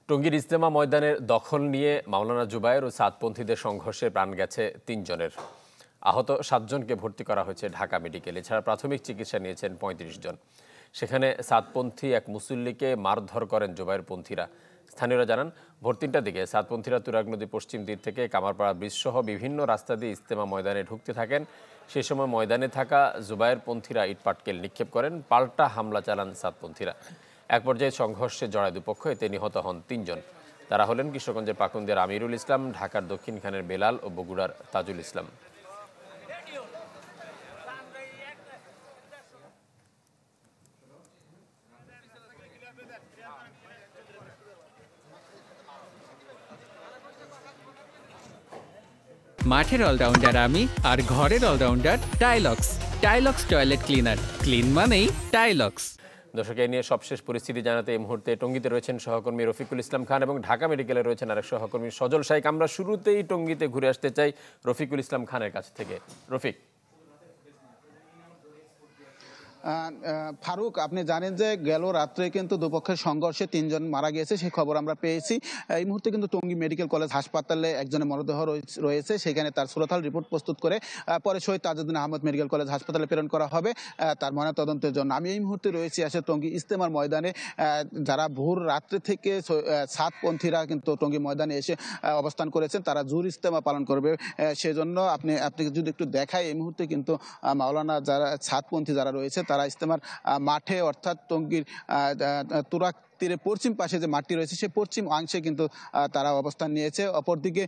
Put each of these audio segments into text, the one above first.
টঙ্গীর ইজতেমা ময়দানের দখল নিয়ে মাওলানা জুবায়ের ও সাতপন্থীদের সংঘর্ষে প্রাণ গেছে ৩ জনের। আহত ৭ জনকে ভর্তি করা হয়েছে ঢাকা মেডিকেল। এছাড়া প্রাথমিক চিকিৎসা নিয়েছেন ৩৫ জন। সেখানে সাতপন্থী এক মুসল্লিকে মারধর করেন জুবায়েরপন্থীরা। স্থানীয়রা জানান, ভোর ৩টার দিকে সাতপন্থীরা তুরাগ নদী পশ্চিম দিক থেকে কামারপাড়া ব্রিজ সহ বিভিন্ন রাস্তা দিয়ে ইজতেমা ময়দানে ঢুকতে থাকেন। সে সময় ময়দানে থাকা জুবায়েরপন্থীরা ইটপাটকেল নিক্ষেপ করেন। পাল্টা হামলা চালান সাতপন্থীরা। এক পর্যায়ে সংঘর্ষে জড়ায় দুপক্ষ, এতে নিহত হন ৩ জন। তারা হলেন কিশোরগঞ্জের পাকুন্দিয়ার আমিরুল ইসলাম, ঢাকার দক্ষিণখানের বেলাল ও বগুড়ার তাজুল ইসলাম। মাঠের অলরাউন্ডার আমি, আর ঘরের allrounder Tylox. Tylox toilet cleaner, clean মানেই টাইলক্স। দর্শক, এই নিয়ে সবশেষ পরিস্থিতি জানাতে এই মুহূর্তে টঙ্গীতে রয়েছেন সহকর্মী রফিকুল ইসলাম খান এবং ঢাকা মেডিকেলে রয়েছেন আরেক সহকর্মী সজল শাইক। আমরা শুরুতেই টঙ্গীতে ঘুরে আসতে চাই রফিকুল ইসলাম খানের কাছ থেকে। রফিক। ফারুক, আপনি জানেন যে গেল রাত্রে কিন্তু দুপক্ষের সংঘর্ষে ৩ জন মারা গিয়েছে, সেই খবর আমরা পেয়েছি। এই মুহূর্তে কিন্তু টঙ্গী মেডিকেল কলেজ হাসপাতালে একজনের মরদেহ রয়েছে। সেখানে তার সুরতাল রিপোর্ট প্রস্তুত করে পরে শহীদ তাজউদ্দিন আহমদ মেডিকেল কলেজ হাসপাতালে প্রেরণ করা হবে তার ময়নাতদন্তের জন্য। আমি এই মুহূর্তে রয়েছি আসে টঙ্গী ইজতেমার ময়দানে। যারা ভোর রাত্রে থেকে সাতপন্থীরা কিন্তু টঙ্গী ময়দানে এসে অবস্থান করেছেন, তারা জুর ইজতেমা পালন করবে। সেজন্য আপনি যদি একটু দেখায়, এই মুহূর্তে কিন্তু মাওলানা যারা সাতপন্থী যারা রয়েছে তারা ইজতেমার মাঠে অর্থাৎ টঙ্গীর তুরাগ তীরে পশ্চিম পাশে যে মাঠটি রয়েছে সেই পশ্চিম অংশে কিন্তু তারা অবস্থান নিয়েছে। অপরদিকে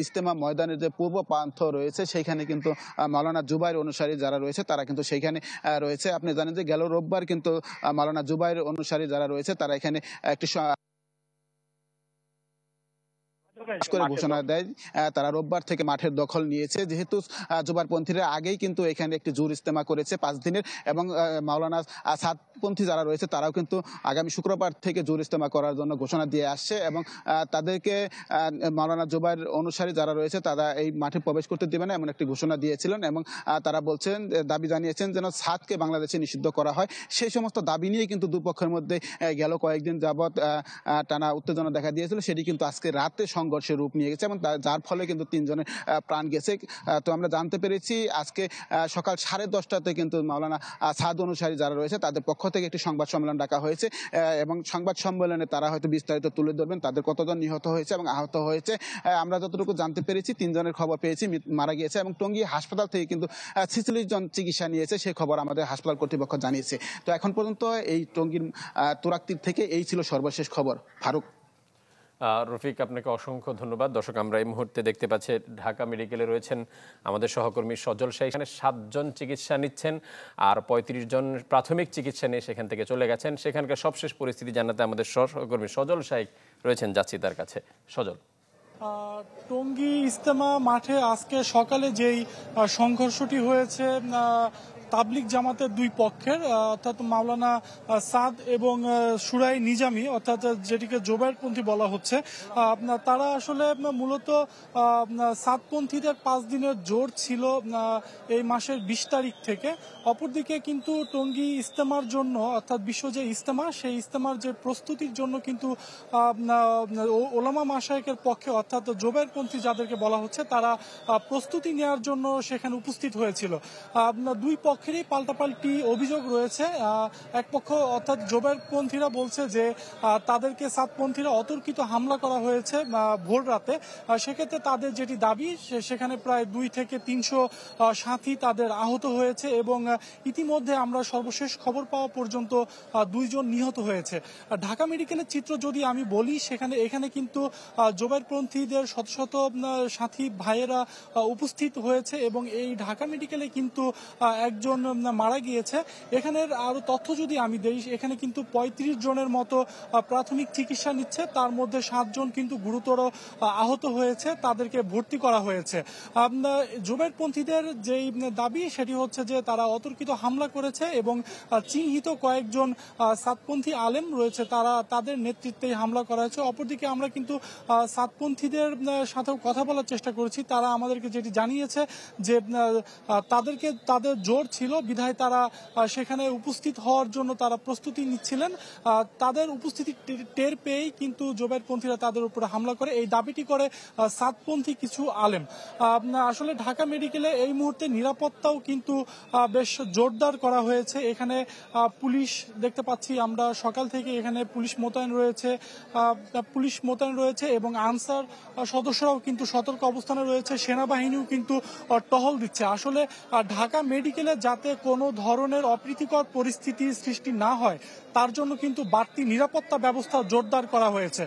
ইজতেমা ময়দানের যে পূর্ব প্রান্ত রয়েছে সেইখানে কিন্তু মাওলানা জুবায়ের অনুসারী যারা রয়েছে তারা কিন্তু সেইখানে রয়েছে। আপনি জানেন যে গেল রোববার কিন্তু মাওলানা জুবায়ের অনুসারী যারা রয়েছে তারা এখানে একটি করে ঘোষণা দেয় তারা রোববার থেকে মাঠের দখল নিয়েছে। যেহেতু জুবায়েরপন্থীরা আগেই কিন্তু এখানে একটি জুর ইজতেমা করেছে 5 দিনের, এবং মাওলানা সাতপন্থী যারা রয়েছে তারাও কিন্তু আগামী শুক্রবার থেকে জুর ইজতেমা করার জন্য ঘোষণা দিয়ে আসছে, এবং তাদেরকে মাওলানা জুবায়ের অনুসারী যারা রয়েছে তারা এই মাঠে প্রবেশ করতে দেবে না এমন একটি ঘোষণা দিয়েছিলেন। এবং তারা বলছেন, দাবি জানিয়েছেন যেন সাদকে বাংলাদেশে নিষিদ্ধ করা হয়। সেই সমস্ত দাবি নিয়ে কিন্তু দুপক্ষের মধ্যে গেল কয়েকদিন যাবৎ টানা উত্তেজনা দেখা দিয়েছিল। সেটি কিন্তু আজকে রাতে সংঘর্ষের রূপ নিয়ে গেছে, এবং যার ফলে কিন্তু 3 জনের প্রাণ গেছে। তো আমরা জানতে পেরেছি আজকে সকাল 10:30টাতে কিন্তু মাওলানা সাদ অনুসারী যারা রয়েছে তাদের পক্ষ থেকে একটি সংবাদ সম্মেলন ডাকা হয়েছে, এবং সংবাদ সম্মেলনে তারা হয়তো বিস্তারিত তুলে ধরবেন তাদের কতজন নিহত হয়েছে এবং আহত হয়েছে। আমরা যতটুকু জানতে পেরেছি 3 জনের খবর পেয়েছি মারা গিয়েছে, এবং টঙ্গী হাসপাতাল থেকে কিন্তু 46 জন চিকিৎসা নিয়েছে, সেই খবর আমাদের হাসপাতাল কর্তৃপক্ষ জানিয়েছে। তো এখন পর্যন্ত এই টঙ্গীর তুরাগ তীর থেকে এই ছিল সর্বশেষ খবর। ফারুক। রফিক, আপনাকে অসংখ্য ধন্যবাদ। দর্শক, আমরা এই মুহূর্তে দেখতে পাচ্ছি ঢাকা মেডিকেলে রয়েছেন আমাদের সহকর্মী সজল শাহ। এখানে 7 জন চিকিৎসা নিচ্ছেন, আর 35 জন প্রাথমিক চিকিৎসা নিয়ে সেখান থেকে চলে গেছেন। সেখানকার সবশেষ পরিস্থিতি জানাতে আমাদের সহকর্মী সজল শাহ রয়েছেন, যাচ্ছি তার কাছে। সজল। টঙ্গী ইজতেমা মাঠে আজকে সকালে যেই সংঘর্ষটি হয়েছে তাবলিগ জামাতের 2 পক্ষের, অর্থাৎ মাওলানা সাদ এবং সুরাই নিজামি, অর্থাৎ যেটিকে জুবায়েরপন্থী বলা হচ্ছে, তারা আসলে মূলত সাতপন্থীদের 5 দিনের জোর ছিল এই মাসের 20 তারিখ থেকে। অপরদিকে কিন্তু টঙ্গী ইজতেমার জন্য, অর্থাৎ বিশ্ব যে ইজতেমা, সেই ইজতেমার যে প্রস্তুতির জন্য কিন্তু ওলামা মাশায়েখের পক্ষে, অর্থাৎ জুবায়েরপন্থী যাদেরকে বলা হচ্ছে, তারা প্রস্তুতি নেওয়ার জন্য সেখানে উপস্থিত হয়েছিল। 2 পক্ষেরই পাল্টাপাল্টি অভিযোগ রয়েছে। এক পক্ষ অর্থাৎ জুবায়েরপন্থীরা বলছে যে তাদেরকে সাতপন্থীরা অতর্কিত হামলা করা হয়েছে ভোর রাতে। সেক্ষেত্রে তাদের যেটি দাবি, সেখানে প্রায় 2 থেকে 300 সাথী তাদের আহত হয়েছে, এবং ইতিমধ্যে আমরা সর্বশেষ খবর পাওয়া পর্যন্ত 2 জন নিহত হয়েছে। ঢাকা মেডিকেলের চিত্র যদি আমি বলি, এখানে কিন্তু জুবায়েরপন্থীদের শত শত সাথী ভাইয়েরা উপস্থিত হয়েছে, এবং এই ঢাকা মেডিকেলে কিন্তু একজন মারা গিয়েছে। এখানের আরো তথ্য যদি আমি দেই, এখানে কিন্তু 35 জনের মতো প্রাথমিক চিকিৎসা নিচ্ছে, তার মধ্যে 7 জন কিন্তু গুরুতর আহত হয়েছে, তাদেরকে ভর্তি করা হয়েছে। জুবায়েরপন্থীদের যেই দাবি সেটি হচ্ছে যে তারা অতর্কিত হামলা করেছে, এবং চিহ্নিত কয়েকজন সাতপন্থী আলেম রয়েছে, তাদের নেতৃত্বে হামলা করা হয়েছে। অপরদিকে আমরা কিন্তু সাতপন্থীদের সাথেও কথা বলার চেষ্টা করেছি। তারা আমাদেরকে যেটি জানিয়েছে যে তাদের জোর ছিল, বিধায় তারা সেখানে উপস্থিত হওয়ার জন্য তারা প্রস্তুতি নিচ্ছিলেন। তাদের উপস্থিতি টের পেয়েই কিন্তু জোবায়েরপন্থীরা তাদের উপরে হামলা করে, এই দাবিটি করে সাদপন্থী কিছু আলেম। আসলে ঢাকা মেডিকেলে এই মুহূর্তে নিরাপত্তাও কিন্তু বেশ জোরদার করা হয়েছে। এখানে পুলিশ দেখতে পাচ্ছি আমরা সকাল থেকে, এখানে পুলিশ মোতায়েন রয়েছে এবং আনসার সদস্যরাও কিন্তু সতর্ক অবস্থানে রয়েছে, সেনাবাহিনীও কিন্তু টহল দিচ্ছে। আসলে ঢাকা মেডিকেলে যাতে কোনো ধরনের অপ্রীতিকর পরিস্থিতি সৃষ্টি না হয় তার জন্য কিন্তু বাড়তি নিরাপত্তা ব্যবস্থা জোরদার করা হয়েছে।